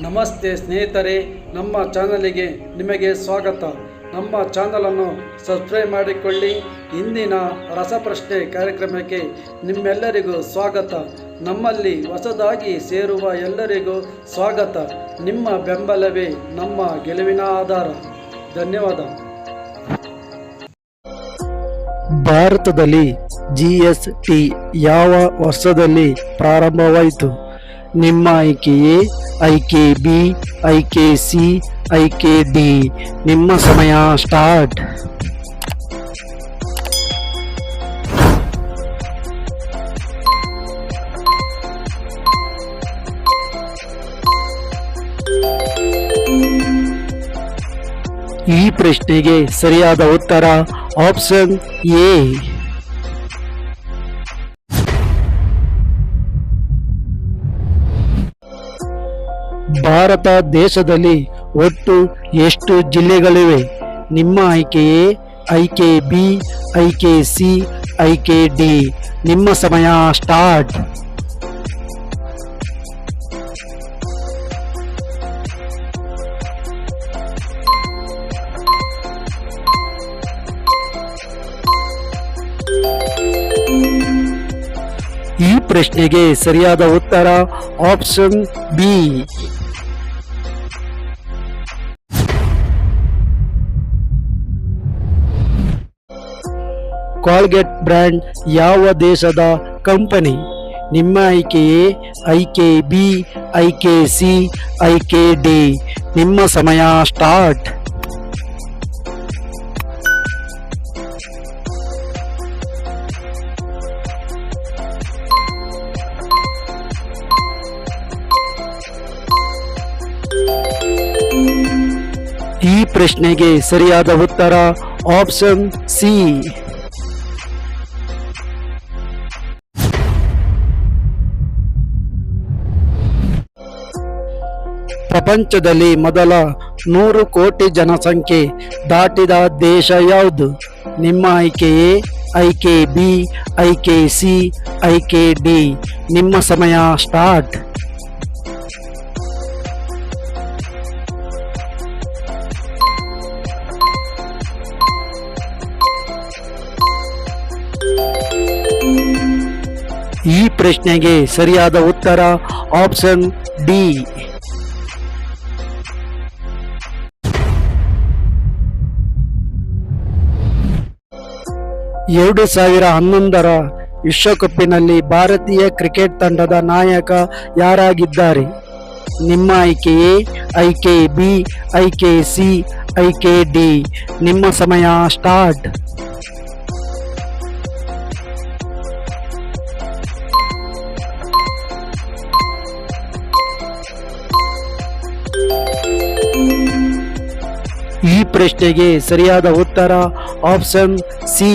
ನಮಸ್ತೆ ಸ್ನೇಹಿತರೆ, ನಮ್ಮ ಚಾನಲಿಗೆ ನಿಮಗೆ ಸ್ವಾಗತ. ನಮ್ಮ ಚಾನಲನ್ನು ಸಬ್ಸ್ಕ್ರೈಬ್ ಮಾಡಿಕೊಳ್ಳಿ. ಇಂದಿನ ರಸಪ್ರಶ್ನೆ ಕಾರ್ಯಕ್ರಮಕ್ಕೆ ನಿಮ್ಮೆಲ್ಲರಿಗೂ ಸ್ವಾಗತ. ನಮ್ಮಲ್ಲಿ ಹೊಸದಾಗಿ ಸೇರುವ ಎಲ್ಲರಿಗೂ ಸ್ವಾಗತ. ನಿಮ್ಮ ಬೆಂಬಲವೇ ನಮ್ಮ ಗೆಲುವಿನ ಆಧಾರ. ಧನ್ಯವಾದ. ಭಾರತದಲ್ಲಿ GST ಯಾವ ವರ್ಷದಲ್ಲಿ ಪ್ರಾರಂಭವಾಯಿತು? ನಿಮ್ಮ ಆಯ್ಕೆ ಎ, ಆಯ್ಕೆ ಬಿ, ಆಯ್ಕೆ ಸಿ, ಆಯ್ಕೆ ಡಿ. ನಿಮ್ಮ ಸಮಯ ಸ್ಟಾರ್ಟ್. ಈ ಪ್ರಶ್ನೆಗೆ ಸರಿಯಾದ ಉತ್ತರ ಆಪ್ಷನ್ ಎ. ಭಾರತ ದೇಶದಲ್ಲಿ ಒಟ್ಟು ಎಷ್ಟು ಜಿಲ್ಲೆಗಳಿವೆ? ನಿಮ್ಮ ಆಯ್ಕೆ ಎ, ಆಯ್ಕೆ ಬಿ, ಆಯ್ಕೆ ಸಿ, ಆಯ್ಕೆ ಡಿ. ನಿಮ್ಮ ಸಮಯ ಸ್ಟಾರ್ಟ್. ಈ ಪ್ರಶ್ನೆಗೆ ಸರಿಯಾದ ಉತ್ತರ ಆಪ್ಷನ್ ಬಿ. ಕೋಲ್ಗೇಟ್ ಬ್ರ್ಯಾಂಡ್ ಯಾವ ದೇಶದ ಕಂಪನಿ? ನಿಮ್ಮ ಆಯ್ಕೆ ಎ, ಆಯ್ಕೆ ಬಿ, ಆಯ್ಕೆ ಸಿ, ಆಯ್ಕೆ ಡಿ. ನಿಮ್ಮ ಸಮಯ ಸ್ಟಾರ್ಟ್. ಈ ಪ್ರಶ್ನೆಗೆ ಸರಿಯಾದ ಉತ್ತರ ಆಪ್ಷನ್ ಸಿ. ಪ್ರಪಂಚದಲ್ಲಿ ಮೊದಲ 100 ಕೋಟಿ ಜನಸಂಖ್ಯೆ ದಾಟಿದ ದೇಶ ಯಾವುದು? ನಿಮ್ಮ ಆಯ್ಕೆ ಎ, ಆಯ್ಕೆ ಬಿ, ಆಯ್ಕೆ ಸಿ, ಆಯ್ಕೆ ಡಿ. ನಿಮ್ಮ ಸಮಯ ಸ್ಟಾರ್ಟ್. ಈ ಪ್ರಶ್ನೆಗೆ ಸರಿಯಾದ ಉತ್ತರ ಆಪ್ಷನ್ ಡಿ. 2011ರ ವಿಶ್ವಕಪ್ಪಿನಲ್ಲಿ ಭಾರತೀಯ ಕ್ರಿಕೆಟ್ ತಂಡದ ನಾಯಕ ಯಾರಾಗಿದ್ದಾರೆ? ನಿಮ್ಮ ಆಯ್ಕೆ ಎ, ಆಯ್ಕೆ ಬಿ, ಆಯ್ಕೆ ಸಿ, ಆಯ್ಕೆ ಡಿ. ನಿಮ್ಮ ಸಮಯ ಸ್ಟಾರ್ಟ್. ಈ ಪ್ರಶ್ನೆಗೆ ಸರಿಯಾದ ಉತ್ತರ ಆಪ್ಷನ್ ಸಿ.